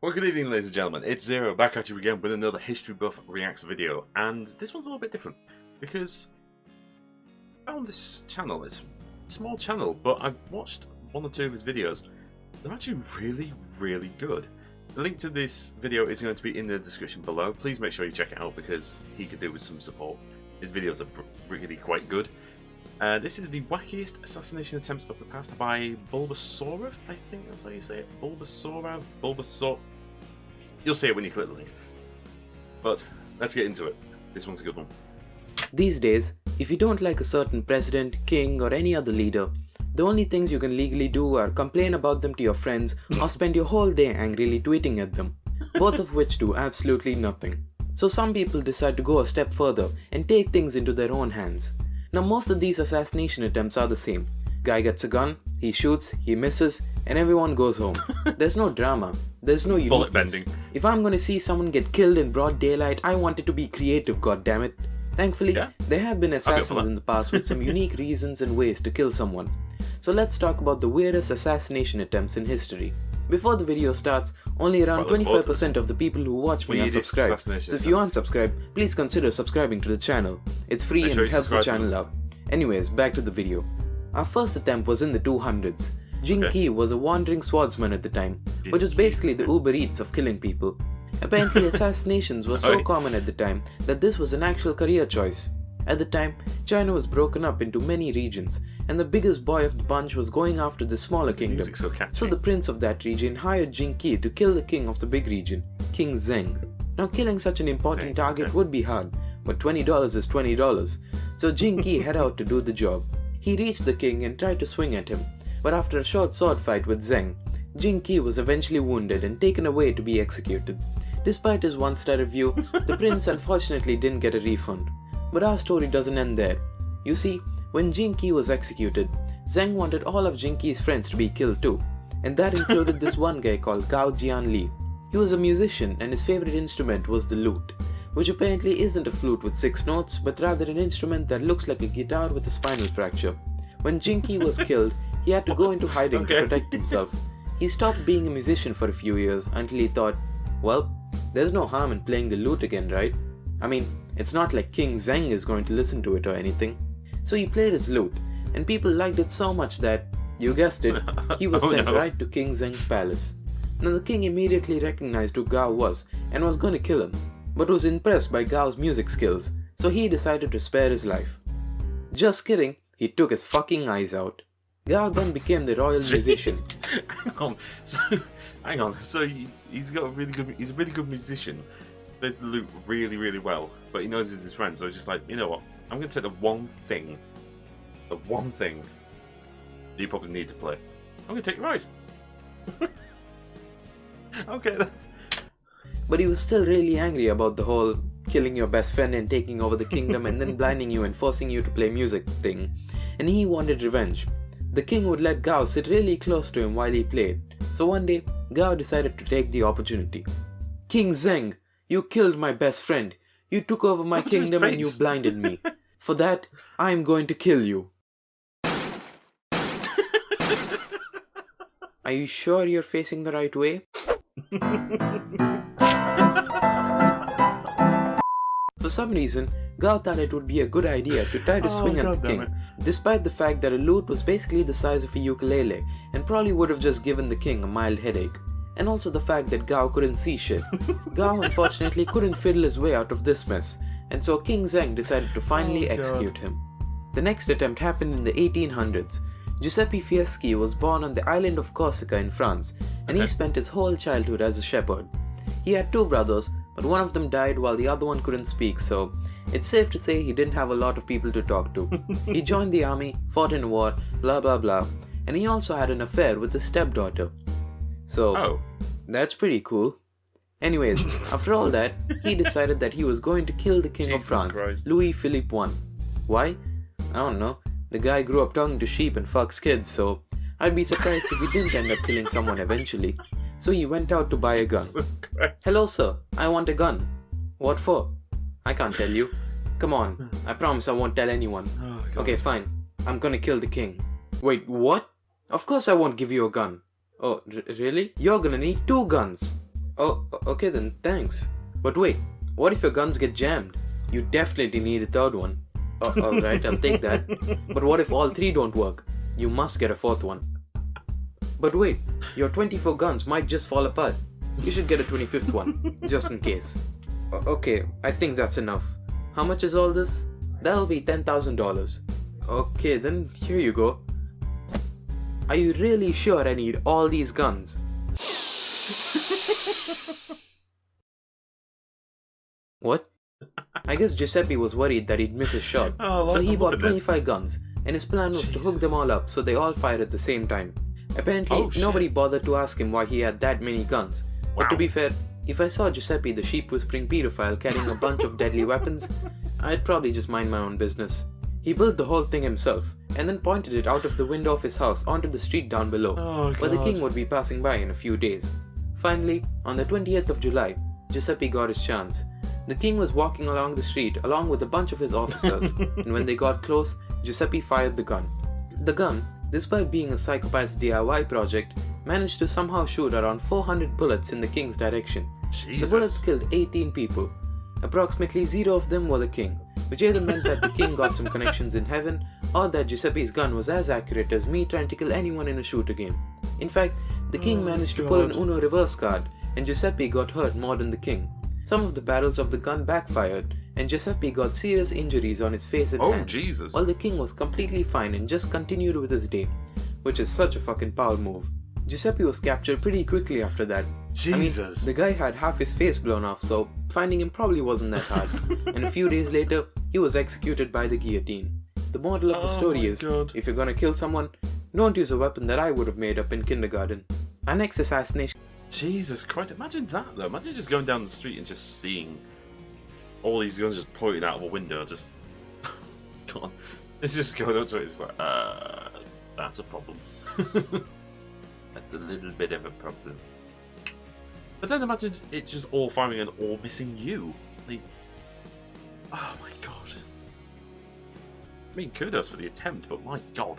Well, good evening, ladies and gentlemen. It's Zero, back at you again with another History Buff Reacts video, and this one's a little bit different because I found this channel. It's a small channel, but I've watched one or two of his videos. They're actually really good. The link to this video is going to be in the description below. Please make sure you check it out because he could do with some support. His videos are really quite good. This is the Wackiest Assassination Attempts of the Past by Bulbasaurav, I think that's how you say it. Bulbasaurav? You'll see it when you click the link. But let's get into it. This one's a good one. These days, if you don't like a certain president, king, or any other leader, the only things you can legally do are complain about them to your friends or spend your whole day angrily tweeting at them, both of which do absolutely nothing. So some people decide to go a step further and take things into their own hands. Now most of these assassination attempts are the same. Guy gets a gun, he shoots, he misses, and everyone goes home. There's no drama, there's no uniqueness. Bullet bending. If I'm gonna see someone get killed in broad daylight, I want it to be creative, goddammit. Thankfully, there have been assassins in the past with some unique reasons and ways to kill someone. So let's talk about the weirdest assassination attempts in history. Before the video starts, only around 25% of the people who watch me are subscribed. So if you aren't subscribed, please consider subscribing to the channel. It's free and helps the channel out. Anyways, back to the video. Our first attempt was in the 200s. Jin Ki was a wandering swordsman at the time, which was basically the Uber Eats of killing people. Apparently assassinations were so common at the time that this was an actual career choice. At the time, China was broken up into many regions, and the biggest boy of the bunch was going after the smaller kingdom. So the prince of that region hired Jin Ki to kill the king of the big region, King Zeng. Now killing such an important target would be hard, but $20 is $20. So Jin Ki head out to do the job. He reached the king and tried to swing at him, but after a short sword fight with Zeng, Jin Ki was eventually wounded and taken away to be executed. Despite his one-star review, the prince unfortunately didn't get a refund. But our story doesn't end there. You see, when Jin Ki was executed, Zeng wanted all of Jin Ki's friends to be killed too, and that included this one guy called Gao Jianli. He was a musician and his favorite instrument was the lute, which apparently isn't a flute with 6 notes, but rather an instrument that looks like a guitar with a spinal fracture. When Jin Ki was killed, he had to go into hiding to protect himself. He stopped being a musician for a few years until he thought, well, there's no harm in playing the lute again, right? I mean, it's not like King Zeng is going to listen to it or anything. So he played his lute, and people liked it so much that, you guessed it, he was sent right to King Zeng's palace. Now the king immediately recognized who Gao was and was going to kill him, but was impressed by Gao's music skills, so he decided to spare his life. Just kidding, he took his fucking eyes out. Gao then became the royal musician. Hang on, so he's a really good musician. Plays the lute really well, but he knows it's his friend, so he's just like, you know what, I'm going to take the one thing you probably need to play. I'm going to take your eyes. Okay then. But he was still really angry about the whole killing your best friend and taking over the kingdom and then blinding you and forcing you to play music thing, and he wanted revenge. The king would let Gao sit really close to him while he played, so one day, Gao decided to take the opportunity. King Zeng, you killed my best friend. You took over my kingdom and you blinded me. For that, I'm going to kill you. Are you sure you're facing the right way? For some reason, Gao thought it would be a good idea to try to swing at the king, despite the fact that a lute was basically the size of a ukulele and probably would have just given the king a mild headache. And also the fact that Gao couldn't see shit. Gao unfortunately couldn't fiddle his way out of this mess, and so King Zeng decided to finally execute him. The next attempt happened in the 1800s. Giuseppe Fieschi was born on the island of Corsica in France, and he spent his whole childhood as a shepherd. He had 2 brothers, but one of them died while the other one couldn't speak, so it's safe to say he didn't have a lot of people to talk to. He joined the army, fought in war, blah blah blah, and he also had an affair with his stepdaughter. So, that's pretty cool. Anyways, after all that, he decided that he was going to kill the King of France, Louis Philippe I. Why? I don't know. The guy grew up talking to sheep and fucks kids, so I'd be surprised if he didn't end up killing someone eventually. So he went out to buy a gun. Hello sir, I want a gun. What for? I can't tell you. Come on, I promise I won't tell anyone. Okay, fine. I'm gonna kill the king. Wait, what? Of course I won't give you a gun. Oh, really? You're gonna need 2 guns. Oh, okay then, thanks. But wait, what if your guns get jammed? You definitely need a third one. Alright, I'll take that. But what if all three don't work? You must get a fourth one. But wait, your 24 guns might just fall apart. You should get a 25th one, just in case. Okay, I think that's enough. How much is all this? That'll be $10,000. Okay, then here you go. Are you really sure I need all these guns? What? I guess Giuseppe was worried that he'd miss his shot, so he bought 25 guns, and his plan was to hook them all up so they all fired at the same time. Apparently, nobody bothered to ask him why he had that many guns. But to be fair, if I saw Giuseppe the sheep-whispering pedophile carrying a bunch of deadly weapons, I'd probably just mind my own business. He built the whole thing himself, and then pointed it out of the window of his house onto the street down below, where the king would be passing by in a few days. Finally, on the 20th of July, Giuseppe got his chance. The king was walking along the street along with a bunch of his officers, and when they got close, Giuseppe fired the gun. The gun, despite being a psychopath's DIY project, managed to somehow shoot around 400 bullets in the king's direction. The bullets killed 18 people. Approximately 0 of them were the king, which either meant that the king got some connections in heaven, or that Giuseppe's gun was as accurate as me trying to kill anyone in a shooter game. In fact, the king managed to pull an Uno reverse card, and Giuseppe got hurt more than the king. Some of the barrels of the gun backfired, and Giuseppe got serious injuries on his face and hands, while the king was completely fine and just continued with his day, which is such a fucking power move. Giuseppe was captured pretty quickly after that. I mean, the guy had half his face blown off, so finding him probably wasn't that hard. And a few days later, he was executed by the guillotine. The moral of the story is, if you're gonna kill someone, don't use a weapon that I would have made up in kindergarten. Our next assassination... Jesus Christ, imagine that though. Imagine just going down the street and just seeing all these guns just pointing out of a window, just... Come on. It's just going up to it, it's like, that's a problem. That's a little bit of a problem. But then imagine it's just all firing and all missing you. Like, oh my god. I mean, kudos for the attempt, but my god.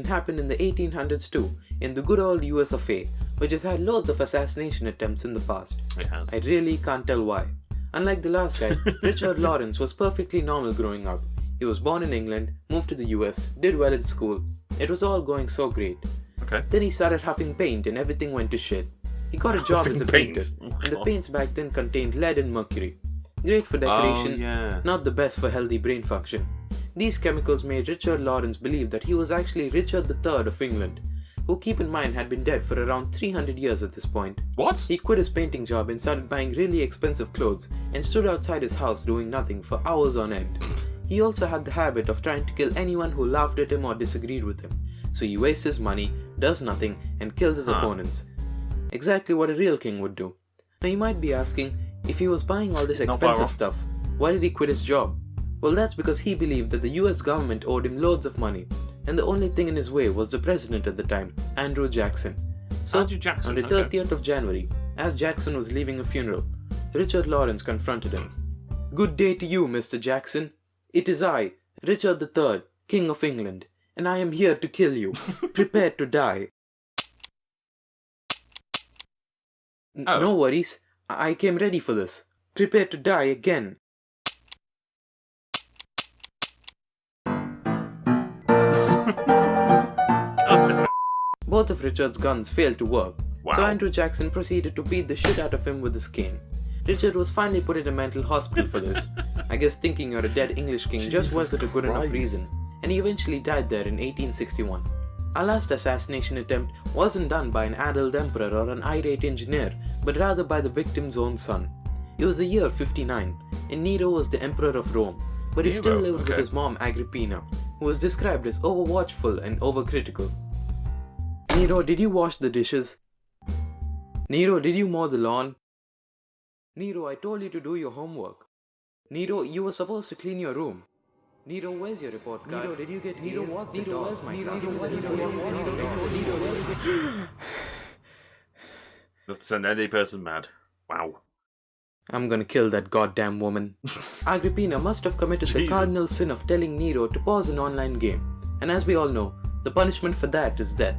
Happened in the 1800s too, in the good old US of A, which has had loads of assassination attempts in the past. It has. I really can't tell why. Unlike the last guy, Richard Lawrence was perfectly normal growing up. He was born in England, moved to the US, did well in school. It was all going so great. Okay. Then he started huffing paint and everything went to shit. He got a job as a painter, and the paints back then contained lead and mercury. Great for decoration, not the best for healthy brain function. These chemicals made Richard Lawrence believe that he was actually Richard III of England, who, keep in mind, had been dead for around 300 years at this point. What? He quit his painting job and started buying really expensive clothes and stood outside his house doing nothing for hours on end. He also had the habit of trying to kill anyone who laughed at him or disagreed with him, so he wastes his money, does nothing, and kills his opponents. Exactly what a real king would do. Now you might be asking, if he was buying all this expensive stuff, why did he quit his job? Well, that's because he believed that the US government owed him loads of money, and the only thing in his way was the president at the time, Andrew Jackson. So, on the 30th of January, as Jackson was leaving a funeral, Richard Lawrence confronted him. "Good day to you, Mr. Jackson. It is I, Richard III, King of England, and I am here to kill you. Prepare to die." No worries, I came ready for this. Prepare to die again. Both of Richard's guns failed to work, so Andrew Jackson proceeded to beat the shit out of him with his cane. Richard was finally put in a mental hospital for this. I guess thinking you're a dead English king just wasn't a good enough reason, and he eventually died there in 1861. Our last assassination attempt wasn't done by an addled emperor or an irate engineer, but rather by the victim's own son. It was the year 59, and Nero was the emperor of Rome, but he still lived with his mom Agrippina, who was described as overwatchful and overcritical. "Nero, did you wash the dishes? Nero, did you mow the lawn? Nero, I told you to do your homework. Nero, you were supposed to clean your room. Nero, where's your report card? Nero, did you get Nero, what? Nero, where's my Enough to send any person mad. Wow. I'm gonna kill that goddamn woman." Agrippina must have committed the cardinal sin of telling Nero to pause an online game, and as we all know, the punishment for that is death.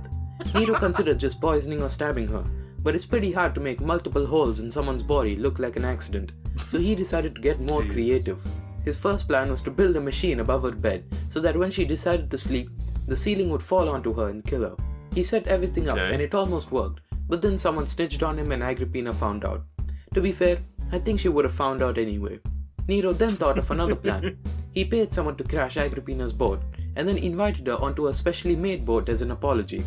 Nero considered just poisoning or stabbing her, but it's pretty hard to make multiple holes in someone's body look like an accident, so he decided to get more creative. His first plan was to build a machine above her bed so that when she decided to sleep, the ceiling would fall onto her and kill her. He set everything up and it almost worked, but then someone snitched on him and Agrippina found out. To be fair, I think she would have found out anyway. Nero then thought of another plan. He paid someone to crash Agrippina's boat and then invited her onto a specially made boat as an apology.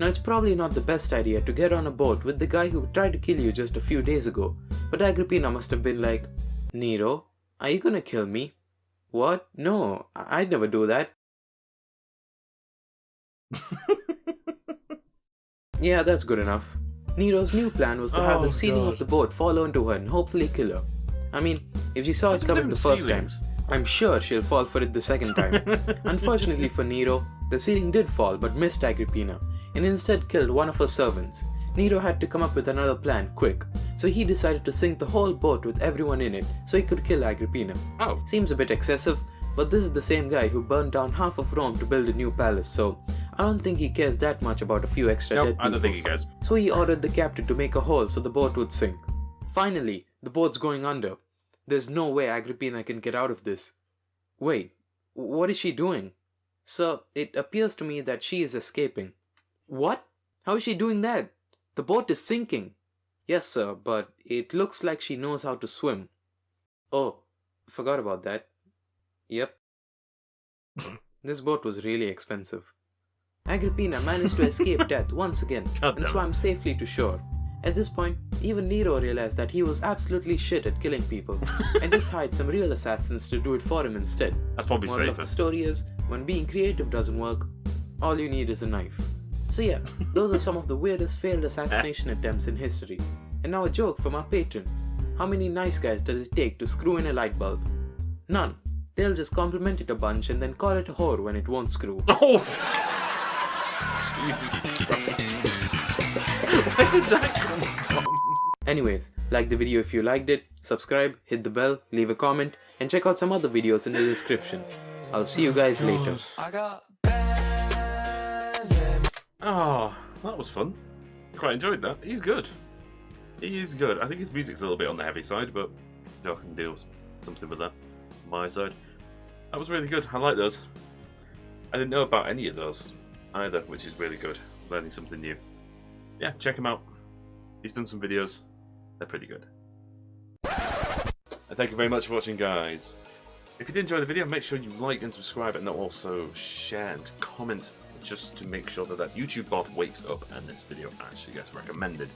Now it's probably not the best idea to get on a boat with the guy who tried to kill you just a few days ago, but Agrippina must have been like, "Nero, are you gonna kill me?" "What? No, I'd never do that." Yeah, that's good enough. Nero's new plan was to have the ceiling of the boat fall onto her and hopefully kill her. I mean, if she saw it coming the first time, I'm sure she'll fall for it the second time. Unfortunately for Nero, the ceiling did fall but missed Agrippina, and instead killed one of her servants. Nero had to come up with another plan quick, so he decided to sink the whole boat with everyone in it so he could kill Agrippina. Seems a bit excessive, but this is the same guy who burned down half of Rome to build a new palace, so I don't think he cares that much about a few extra dead people. I don't think he cares. So he ordered the captain to make a hole so the boat would sink. Finally, the boat's going under. There's no way Agrippina can get out of this. Wait, what is she doing? Sir, it appears to me that she is escaping. What? How is she doing that? The boat is sinking. Yes, sir, but it looks like she knows how to swim. Oh, forgot about that. Yep. This boat was really expensive. Agrippina managed to escape death once again and swam safely to shore. At this point, even Nero realized that he was absolutely shit at killing people and just hired some real assassins to do it for him instead. That's probably Moral safer. of the story is, when being creative doesn't work, all you need is a knife. So yeah, those are some of the weirdest failed assassination attempts in history. And now a joke from our patron. How many nice guys does it take to screw in a light bulb? None. They'll just compliment it a bunch and then call it a whore when it won't screw. Oh! Jesus Christ. Where did that come from? Anyways, like the video if you liked it, subscribe, hit the bell, leave a comment, and check out some other videos in the description. I'll see you guys later. Oh, that was fun. I quite enjoyed that. He's good. He is good. I think his music's a little bit on the heavy side, but I can deal with something with that on my side. That was really good. I like those. I didn't know about any of those either, which is really good. Learning something new. Yeah, check him out. He's done some videos. They're pretty good. And thank you very much for watching, guys. If you did enjoy the video, make sure you like and subscribe, and also share and comment, just to make sure that that YouTube bot wakes up and this video actually gets recommended.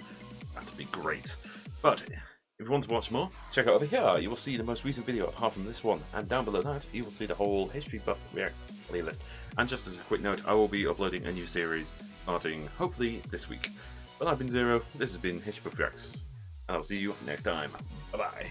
That'd be great. But if you want to watch more, check out over here. You will see the most recent video apart from this one, and down below that you will see the whole History Buff Reacts playlist. And just as a quick note, I will be uploading a new series starting hopefully this week. But I've been Zero, this has been History Buff Reacts, and I'll see you next time. Bye bye.